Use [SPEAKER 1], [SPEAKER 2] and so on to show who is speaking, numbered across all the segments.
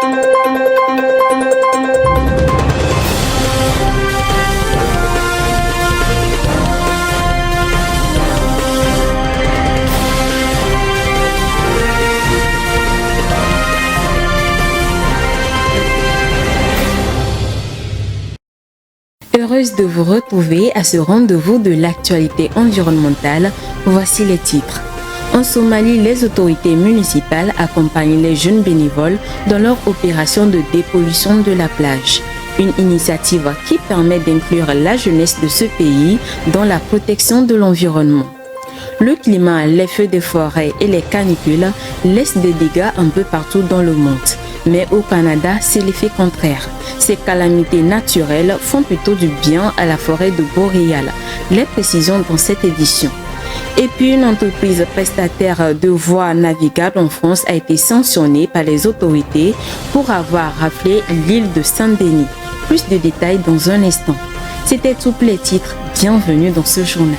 [SPEAKER 1] Heureuse de vous retrouver à ce rendez-vous de l'actualité environnementale. Voici les titres. En Somalie, les autorités municipales accompagnent les jeunes bénévoles dans leur opération de dépollution de la plage. Une initiative qui permet d'inclure la jeunesse de ce pays dans la protection de l'environnement. Le climat, les feux de forêt et les canicules laissent des dégâts un peu partout dans le monde. Mais au Canada, c'est l'effet contraire. Ces calamités naturelles font plutôt du bien à la forêt de boréale. Les précisions dans cette édition. Et puis, une entreprise prestataire de voies navigables en France a été sanctionnée par les autorités pour avoir raflé l'île de Saint-Denis. Plus de détails dans un instant. C'était tous les titres. Bienvenue dans ce journal.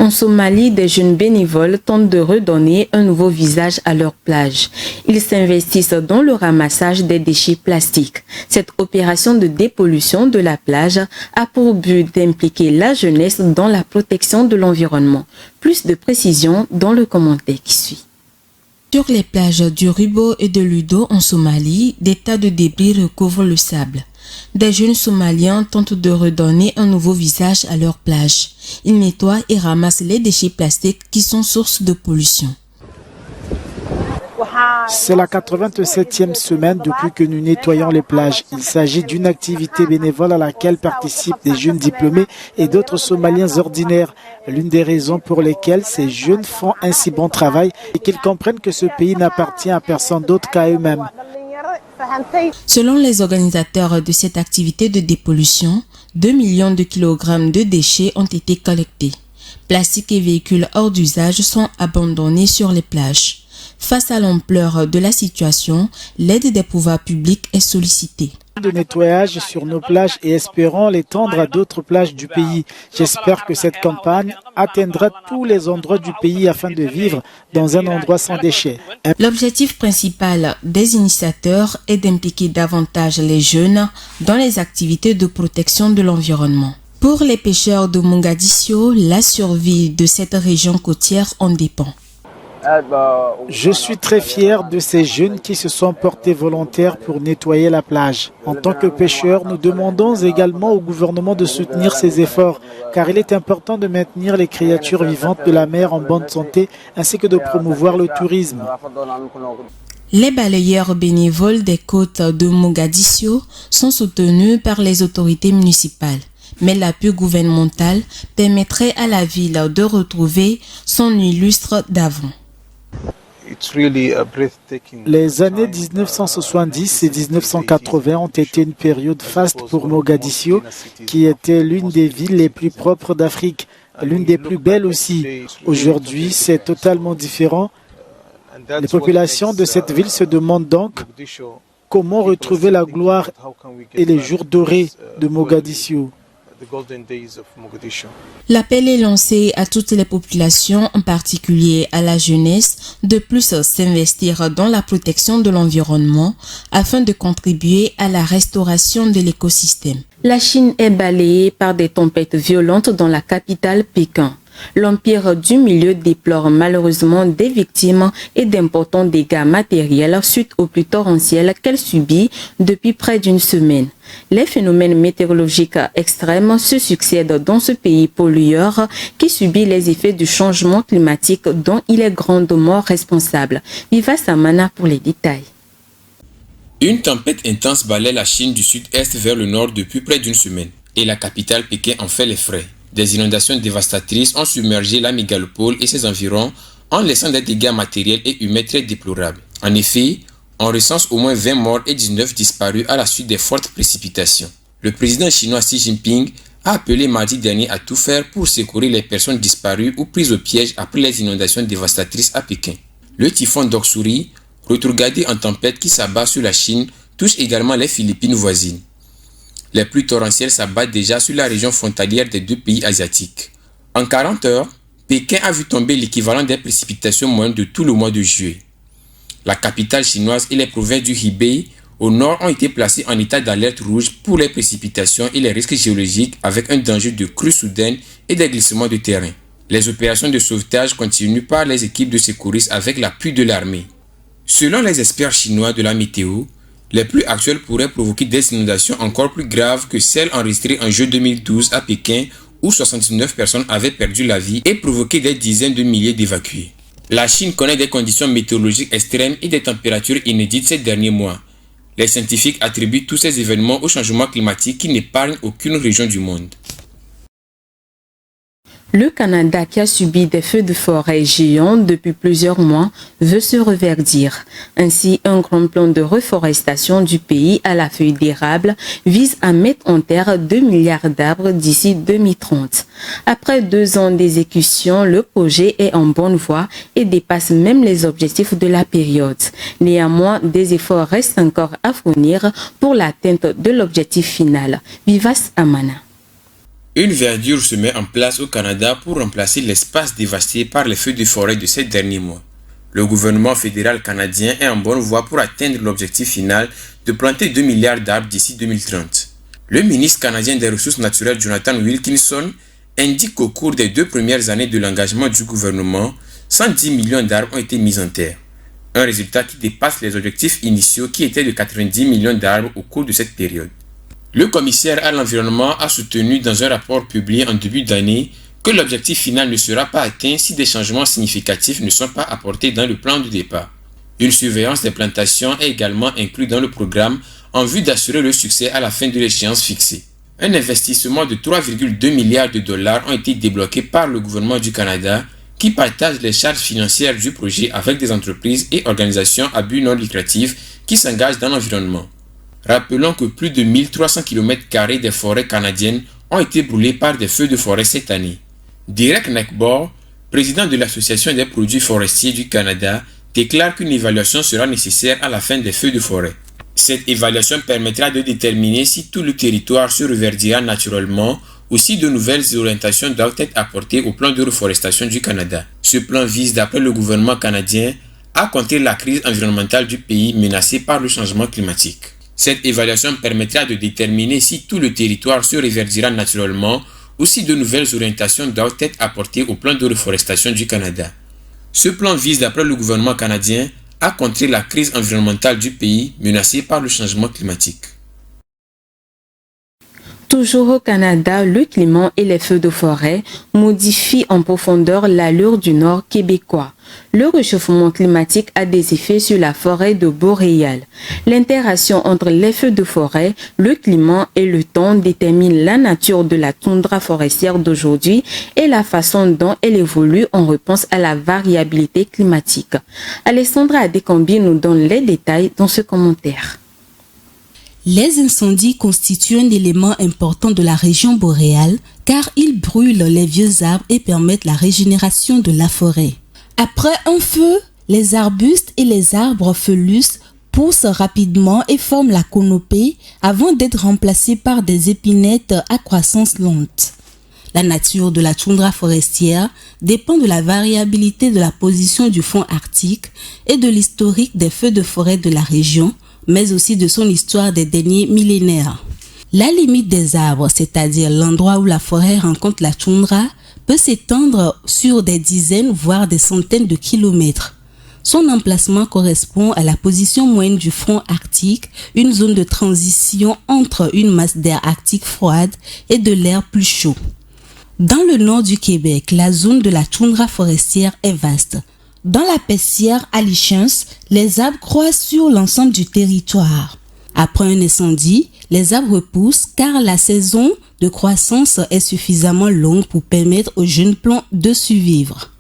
[SPEAKER 1] En Somalie, des jeunes bénévoles tentent de redonner un nouveau visage à leur plage. Ils s'investissent dans le ramassage des déchets plastiques. Cette opération de dépollution de la plage a pour but d'impliquer la jeunesse dans la protection de l'environnement. Plus de précisions dans le commentaire qui suit. Sur les plages du Rubo et de Ludo en Somalie, des tas de débris recouvrent le sable. Des jeunes Somaliens tentent de redonner un nouveau visage à leur plage. Ils nettoient et ramassent les déchets plastiques qui sont source de pollution.
[SPEAKER 2] C'est la 87e semaine depuis que nous nettoyons les plages. Il s'agit d'une activité bénévole à laquelle participent des jeunes diplômés et d'autres Somaliens ordinaires. L'une des raisons pour lesquelles ces jeunes font un si bon travail est qu'ils comprennent que ce pays n'appartient à personne d'autre qu'à eux-mêmes.
[SPEAKER 1] Selon les organisateurs de cette activité de dépollution, 2 millions de kilogrammes de déchets ont été collectés. Plastiques et véhicules hors d'usage sont abandonnés sur les plages. Face à l'ampleur de la situation, l'aide des pouvoirs publics est sollicitée.
[SPEAKER 2] De nettoyage sur nos plages et espérons l'étendre à d'autres plages du pays. J'espère que cette campagne atteindra tous les endroits du pays afin de vivre dans un endroit sans déchets.
[SPEAKER 1] L'objectif principal des initiateurs est d'impliquer davantage les jeunes dans les activités de protection de l'environnement. Pour les pêcheurs de Mogadiscio, la survie de cette région côtière en dépend.
[SPEAKER 2] Je suis très fier de ces jeunes qui se sont portés volontaires pour nettoyer la plage. En tant que pêcheurs, nous demandons également au gouvernement de soutenir ces efforts, car il est important de maintenir les créatures vivantes de la mer en bonne santé, ainsi que de promouvoir le tourisme.
[SPEAKER 1] Les balayeurs bénévoles des côtes de Mogadiscio sont soutenus par les autorités municipales. Mais l'appui gouvernemental permettrait à la ville de retrouver son illustre d'avant.
[SPEAKER 2] Les années 1970 et 1980 ont été une période faste pour Mogadiscio, qui était l'une des villes les plus propres d'Afrique, l'une des plus belles aussi. Aujourd'hui, c'est totalement différent. Les populations de cette ville se demandent donc comment retrouver la gloire et les jours dorés de Mogadiscio.
[SPEAKER 1] L'appel est lancé à toutes les populations, en particulier à la jeunesse, de plus s'investir dans la protection de l'environnement afin de contribuer à la restauration de l'écosystème. La Chine est balayée par des tempêtes violentes dans la capitale Pékin. L'Empire du Milieu déplore malheureusement des victimes et d'importants dégâts matériels suite aux pluies torrentielles qu'elle subit depuis près d'une semaine. Les phénomènes météorologiques extrêmes se succèdent dans ce pays pollueur qui subit les effets du changement climatique dont il est grandement responsable. Viva Samana pour les détails.
[SPEAKER 3] Une tempête intense balaie la Chine du sud-est vers le nord depuis près d'une semaine et la capitale Pékin en fait les frais. Des inondations dévastatrices ont submergé la mégalopole et ses environs en laissant des dégâts matériels et humains très déplorables. En effet, on recense au moins 20 morts et 19 disparus à la suite des fortes précipitations. Le président chinois Xi Jinping a appelé mardi dernier à tout faire pour secourir les personnes disparues ou prises au piège après les inondations dévastatrices à Pékin. Le typhon Doksuri, rétrogradé en tempête qui s'abat sur la Chine, touche également les Philippines voisines. Les pluies torrentielles s'abattent déjà sur la région frontalière des deux pays asiatiques. En 40 heures, Pékin a vu tomber l'équivalent des précipitations moyennes de tout le mois de juillet. La capitale chinoise et les provinces du Hebei au nord ont été placées en état d'alerte rouge pour les précipitations et les risques géologiques avec un danger de crue soudaine et des glissements de terrain. Les opérations de sauvetage continuent par les équipes de secouristes avec l'appui de l'armée. Selon les experts chinois de la météo, les pluies actuelles pourraient provoquer des inondations encore plus graves que celles enregistrées en juin 2012 à Pékin où 69 personnes avaient perdu la vie et provoqué des dizaines de milliers d'évacués. La Chine connaît des conditions météorologiques extrêmes et des températures inédites ces derniers mois. Les scientifiques attribuent tous ces événements au changement climatique qui n'épargne aucune région du monde.
[SPEAKER 1] Le Canada, qui a subi des feux de forêt géants depuis plusieurs mois, veut se reverdir. Ainsi, un grand plan de reforestation du pays à la feuille d'érable vise à mettre en terre 2 milliards d'arbres d'ici 2030. Après 2 ans d'exécution, le projet est en bonne voie et dépasse même les objectifs de la période. Néanmoins, des efforts restent encore à fournir pour l'atteinte de l'objectif final. Vivas Amana.
[SPEAKER 3] Une verdure se met en place au Canada pour remplacer l'espace dévasté par les feux de forêt de ces derniers mois. Le gouvernement fédéral canadien est en bonne voie pour atteindre l'objectif final de planter 2 milliards d'arbres d'ici 2030. Le ministre canadien des Ressources naturelles Jonathan Wilkinson indique qu'au cours des 2 premières années de l'engagement du gouvernement, 110 millions d'arbres ont été mis en terre. Un résultat qui dépasse les objectifs initiaux qui étaient de 90 millions d'arbres au cours de cette période. Le commissaire à l'environnement a soutenu dans un rapport publié en début d'année que l'objectif final ne sera pas atteint si des changements significatifs ne sont pas apportés dans le plan de départ. Une surveillance des plantations est également inclue dans le programme en vue d'assurer le succès à la fin de l'échéance fixée. Un investissement de 3,2 milliards de dollars ont été débloqués par le gouvernement du Canada qui partage les charges financières du projet avec des entreprises et organisations à but non lucratif qui s'engagent dans l'environnement. Rappelons que plus de 1300 km² des forêts canadiennes ont été brûlées par des feux de forêt cette année. Derek Neckbor, président de l'Association des produits forestiers du Canada, déclare qu'une évaluation sera nécessaire à la fin des feux de forêt. Cette évaluation permettra de déterminer si tout le territoire se reverdira naturellement ou si de nouvelles orientations doivent être apportées au plan de reforestation du Canada. Ce plan vise, d'après le gouvernement canadien, à contrer la crise environnementale du pays menacée par le changement climatique. Cette évaluation permettra de déterminer si tout le territoire se reverdira naturellement ou si de nouvelles orientations doivent être apportées au plan de reforestation du Canada. Ce plan vise, d'après le gouvernement canadien, à contrer la crise environnementale du pays menacée par le changement climatique.
[SPEAKER 1] Toujours au Canada, le climat et les feux de forêt modifient en profondeur l'allure du nord québécois. Le réchauffement climatique a des effets sur la forêt de boréale. L'interaction entre les feux de forêt, le climat et le temps détermine la nature de la toundra forestière d'aujourd'hui et la façon dont elle évolue en réponse à la variabilité climatique. Alessandra Adécambi nous donne les détails dans ce commentaire.
[SPEAKER 4] Les incendies constituent un élément important de la région boréale car ils brûlent les vieux arbres et permettent la régénération de la forêt. Après un feu, les arbustes et les arbres feuillus poussent rapidement et forment la canopée avant d'être remplacés par des épinettes à croissance lente. La nature de la toundra forestière dépend de la variabilité de la position du front arctique et de l'historique des feux de forêt de la région, mais aussi de son histoire des derniers millénaires. La limite des arbres, c'est-à-dire l'endroit où la forêt rencontre la toundra, peut s'étendre sur des dizaines voire des centaines de kilomètres. Son emplacement correspond à la position moyenne du front arctique, une zone de transition entre une masse d'air arctique froide et de l'air plus chaud. Dans le nord du Québec, la zone de la toundra forestière est vaste. Dans la Pessière Alichense, les arbres croissent sur l'ensemble du territoire. Après un incendie, les arbres poussent car la saison de croissance est suffisamment longue pour permettre aux jeunes plants de survivre.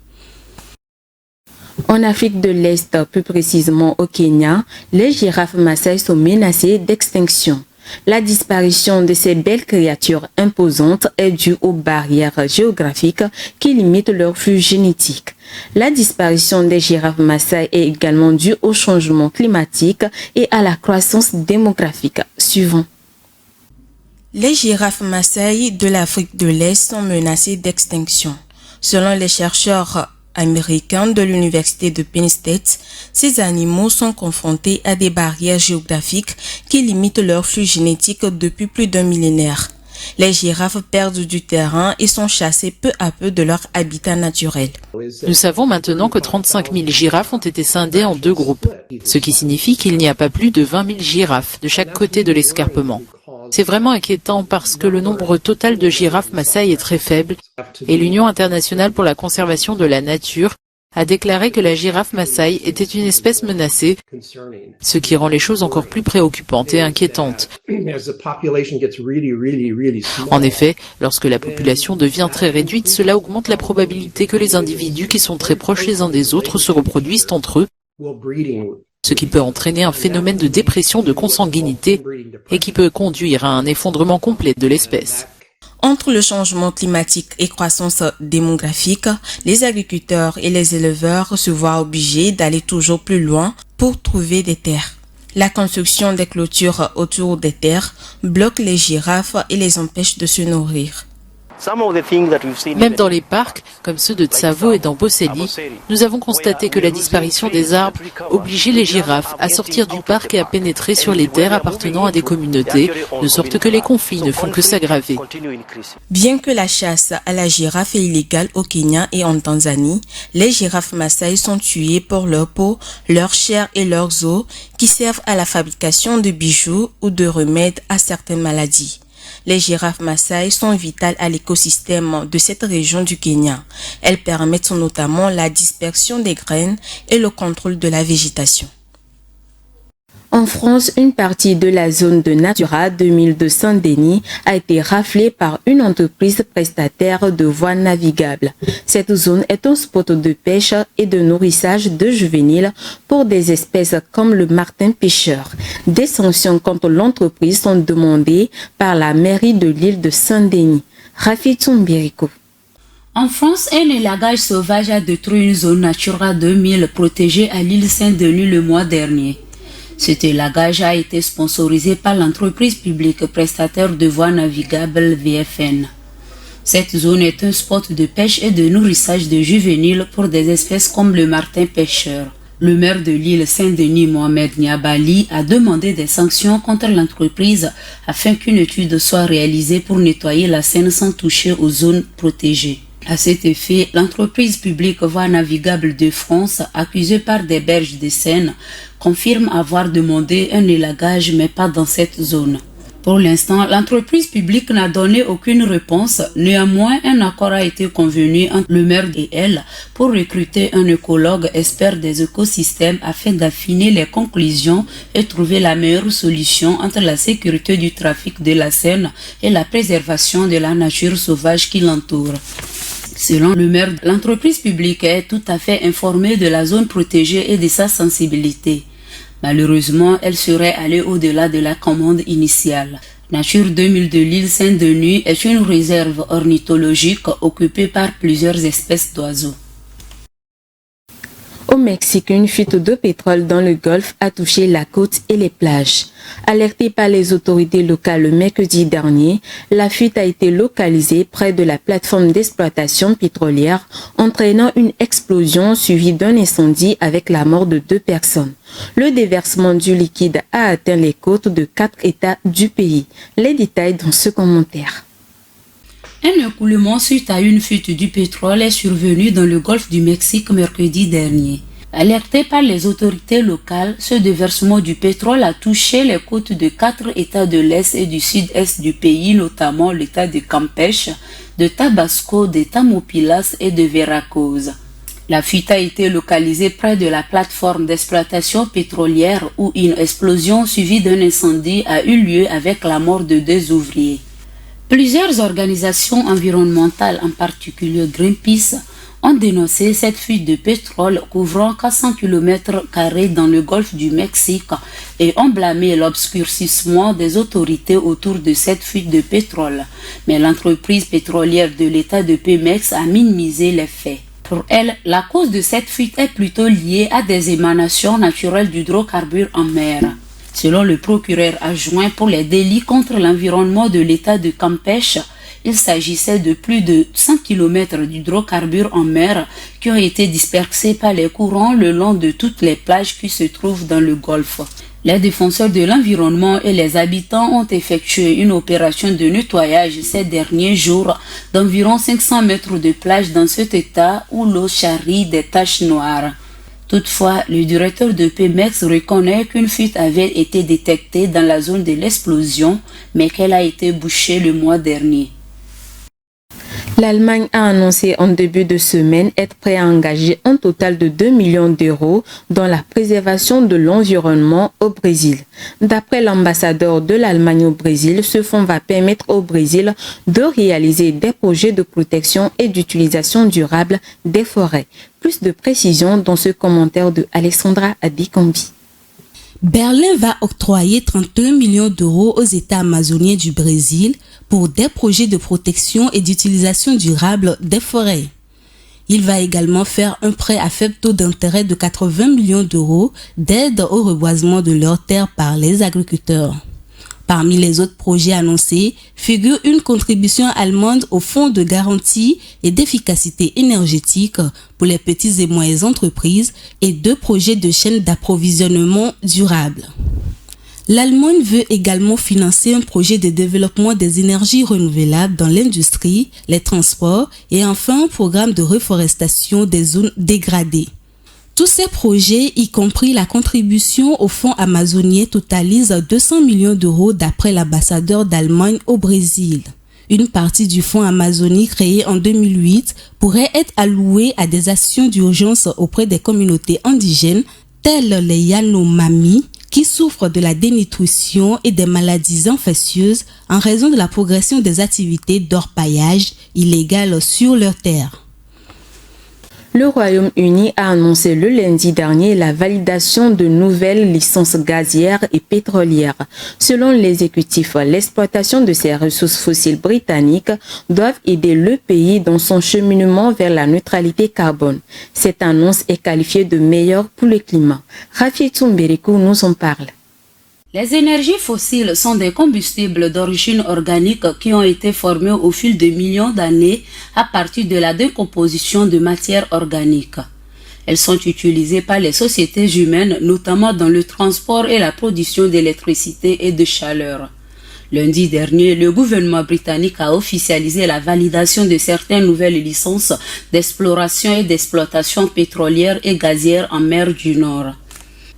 [SPEAKER 1] En Afrique de l'Est, plus précisément au Kenya, les girafes Maasai sont menacées d'extinction. La disparition de ces belles créatures imposantes est due aux barrières géographiques qui limitent leur flux génétique. La disparition des girafes Maasai est également due au changement climatique et à la croissance démographique. Suivant. Les girafes Maasai de l'Afrique de l'Est sont menacées d'extinction. Selon les chercheurs américains de l'université de Penn State, ces animaux sont confrontés à des barrières géographiques qui limitent leur flux génétique depuis plus d'un millénaire. Les girafes perdent du terrain et sont chassées peu à peu de leur habitat naturel.
[SPEAKER 5] Nous savons maintenant que 35 000 girafes ont été scindées en 2 groupes, ce qui signifie qu'il n'y a pas plus de 20 000 girafes de chaque côté de l'escarpement. C'est vraiment inquiétant parce que le nombre total de girafes Maasai est très faible et l'Union internationale pour la conservation de la nature a déclaré que la girafe Maasai était une espèce menacée, ce qui rend les choses encore plus préoccupantes et inquiétantes. En effet, lorsque la population devient très réduite, cela augmente la probabilité que les individus qui sont très proches les uns des autres se reproduisent entre eux, ce qui peut entraîner un phénomène de dépression de consanguinité et qui peut conduire à un effondrement complet de l'espèce.
[SPEAKER 1] Entre le changement climatique et croissance démographique, les agriculteurs et les éleveurs se voient obligés d'aller toujours plus loin pour trouver des terres. La construction des clôtures autour des terres bloque les girafes et les empêche de se nourrir.
[SPEAKER 5] Même dans les parcs, comme ceux de Tsavo et d'Amboseli, nous avons constaté que la disparition des arbres obligeait les girafes à sortir du parc et à pénétrer sur les terres appartenant à des communautés, de sorte que les conflits ne font que s'aggraver.
[SPEAKER 1] Bien que la chasse à la girafe est illégale au Kenya et en Tanzanie, les girafes Maasai sont tuées pour leur peau, leur chair et leurs os qui servent à la fabrication de bijoux ou de remèdes à certaines maladies. Les girafes Maasai sont vitales à l'écosystème de cette région du Kenya. Elles permettent notamment la dispersion des graines et le contrôle de la végétation. En France, une partie de la zone de Natura 2000 de Saint-Denis a été raflée par une entreprise prestataire de voies navigables. Cette zone est un spot de pêche et de nourrissage de juvéniles pour des espèces comme le martin pêcheur. Des sanctions contre l'entreprise sont demandées par la mairie de l'île de Saint-Denis. Rafi Tsoumbiriko.
[SPEAKER 4] En France, un élagage sauvage a détruit une zone Natura 2000 protégée à l'île Saint-Denis le mois dernier. Cet élagage a été sponsorisé par l'entreprise publique prestataire de voies navigables VFN. Cette zone est un spot de pêche et de nourrissage de juvéniles pour des espèces comme le martin pêcheur. Le maire de l'île Saint-Denis, Mohamed Niabali, a demandé des sanctions contre l'entreprise afin qu'une étude soit réalisée pour nettoyer la Seine sans toucher aux zones protégées. À cet effet, l'entreprise publique Voies navigables de France, accusée par des berges de Seine, confirme avoir demandé un élagage mais pas dans cette zone. Pour l'instant, l'entreprise publique n'a donné aucune réponse. Néanmoins, un accord a été convenu entre le maire et elle pour recruter un écologue expert des écosystèmes afin d'affiner les conclusions et trouver la meilleure solution entre la sécurité du trafic de la Seine et la préservation de la nature sauvage qui l'entoure. Selon le maire, l'entreprise publique est tout à fait informée de la zone protégée et de sa sensibilité. Malheureusement, elle serait allée au-delà de la commande initiale. Nature 2000 de l'île Saint-Denis est une réserve ornithologique occupée par plusieurs espèces d'oiseaux.
[SPEAKER 1] Au Mexique, une fuite de pétrole dans le Golfe a touché la côte et les plages. Alertée par les autorités locales le mercredi dernier, la fuite a été localisée près de la plateforme d'exploitation pétrolière, entraînant une explosion suivie d'un incendie avec la mort de 2 personnes. Le déversement du liquide a atteint les côtes de 4 États du pays. Les détails dans ce commentaire.
[SPEAKER 4] Un écoulement suite à une fuite du pétrole est survenu dans le golfe du Mexique mercredi dernier. Alerté par les autorités locales, ce déversement du pétrole a touché les côtes de 4 États de l'Est et du Sud-Est du pays, notamment l'État de Campeche, de Tabasco, de Tamaulipas et de Veracruz. La fuite a été localisée près de la plateforme d'exploitation pétrolière où une explosion suivie d'un incendie a eu lieu avec la mort de 2 ouvriers. Plusieurs organisations environnementales, en particulier Greenpeace, ont dénoncé cette fuite de pétrole couvrant 400 km² dans le golfe du Mexique et ont blâmé l'obscurcissement des autorités autour de cette fuite de pétrole. Mais l'entreprise pétrolière de l'État de Pemex a minimisé les faits. Pour elle, la cause de cette fuite est plutôt liée à des émanations naturelles d'hydrocarbures en mer. Selon le procureur adjoint pour les délits contre l'environnement de l'État de Campeche, Il s'agissait de plus de 100 km d'hydrocarbures en mer qui ont été dispersés par les courants le long de toutes les plages qui se trouvent dans le golfe. Les défenseurs de l'environnement et les habitants ont effectué une opération de nettoyage ces derniers jours d'environ 500 mètres de plage dans cet état où l'eau charrie des taches noires. Toutefois, le directeur de Pemex reconnaît qu'une fuite avait été détectée dans la zone de l'explosion, mais qu'elle a été bouchée le mois dernier.
[SPEAKER 1] L'Allemagne a annoncé en début de semaine être prêt à engager un total de 2 millions d'euros dans la préservation de l'environnement au Brésil. D'après l'ambassadeur de l'Allemagne au Brésil, ce fonds va permettre au Brésil de réaliser des projets de protection et d'utilisation durable des forêts. Plus de précisions dans ce commentaire de Alexandra Abikambi.
[SPEAKER 4] Berlin va octroyer 31 millions d'euros aux États amazoniens du Brésil pour des projets de protection et d'utilisation durable des forêts. Il va également faire un prêt à faible taux d'intérêt de 80 millions d'euros d'aide au reboisement de leurs terres par les agriculteurs. Parmi les autres projets annoncés figure une contribution allemande au fonds de garantie et d'efficacité énergétique pour les petites et moyennes entreprises et 2 projets de chaîne d'approvisionnement durable. L'Allemagne veut également financer un projet de développement des énergies renouvelables dans l'industrie, les transports et enfin un programme de reforestation des zones dégradées. Tous ces projets, y compris la contribution au fonds amazonien, totalisent 200 millions d'euros d'après l'ambassadeur d'Allemagne au Brésil. Une partie du fonds Amazonie créé en 2008 pourrait être allouée à des actions d'urgence auprès des communautés indigènes telles les Yanomami qui souffrent de la dénutrition et des maladies infectieuses en raison de la progression des activités d'orpaillage illégales sur leurs terres.
[SPEAKER 1] Le Royaume-Uni a annoncé le lundi dernier la validation de nouvelles licences gazières et pétrolières. Selon l'exécutif, l'exploitation de ces ressources fossiles britanniques doivent aider le pays dans son cheminement vers la neutralité carbone. Cette annonce est qualifiée de meilleure pour le climat. Rafi Tsumberekou nous en parle.
[SPEAKER 4] Les énergies fossiles sont des combustibles d'origine organique qui ont été formés au fil de millions d'années à partir de la décomposition de matière organique. Elles sont utilisées par les sociétés humaines, notamment dans le transport et la production d'électricité et de chaleur. Lundi dernier, le gouvernement britannique a officialisé la validation de certaines nouvelles licences d'exploration et d'exploitation pétrolière et gazière en mer du Nord.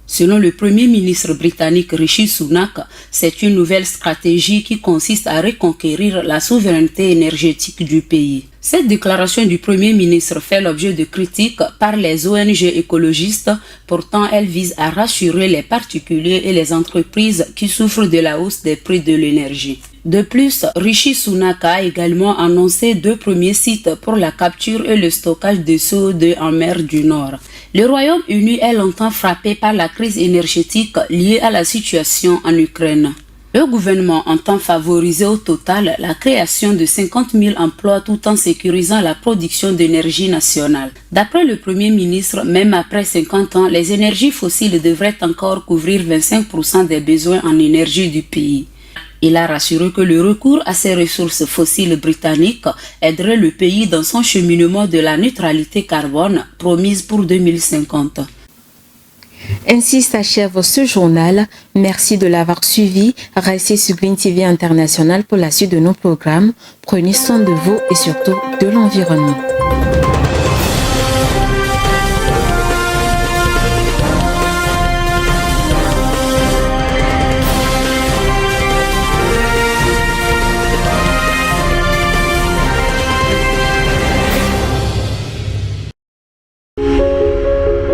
[SPEAKER 4] Selon le Premier ministre britannique Rishi Sunak, c'est une nouvelle stratégie qui consiste à reconquérir la souveraineté énergétique du pays. Cette déclaration du Premier ministre fait l'objet de critiques par les ONG écologistes, pourtant elle vise à rassurer les particuliers et les entreprises qui souffrent de la hausse des prix de l'énergie. De plus, Rishi Sunak a également annoncé 2 premiers sites pour la capture et le stockage de CO2 en mer du Nord. Le Royaume-Uni est longtemps frappé par la crise énergétique liée à la situation en Ukraine. Le gouvernement entend favoriser au total la création de 50 000 emplois tout en sécurisant la production d'énergie nationale. D'après le Premier ministre, même après 50 ans, les énergies fossiles devraient encore couvrir 25% des besoins en énergie du pays. Il a rassuré que le recours à ces ressources fossiles britanniques aiderait le pays dans son cheminement de la neutralité carbone promise pour 2050.
[SPEAKER 1] Ainsi s'achève ce journal. Merci de l'avoir suivi. Restez sur Green TV International pour la suite de nos programmes. Prenez soin de vous et surtout de l'environnement.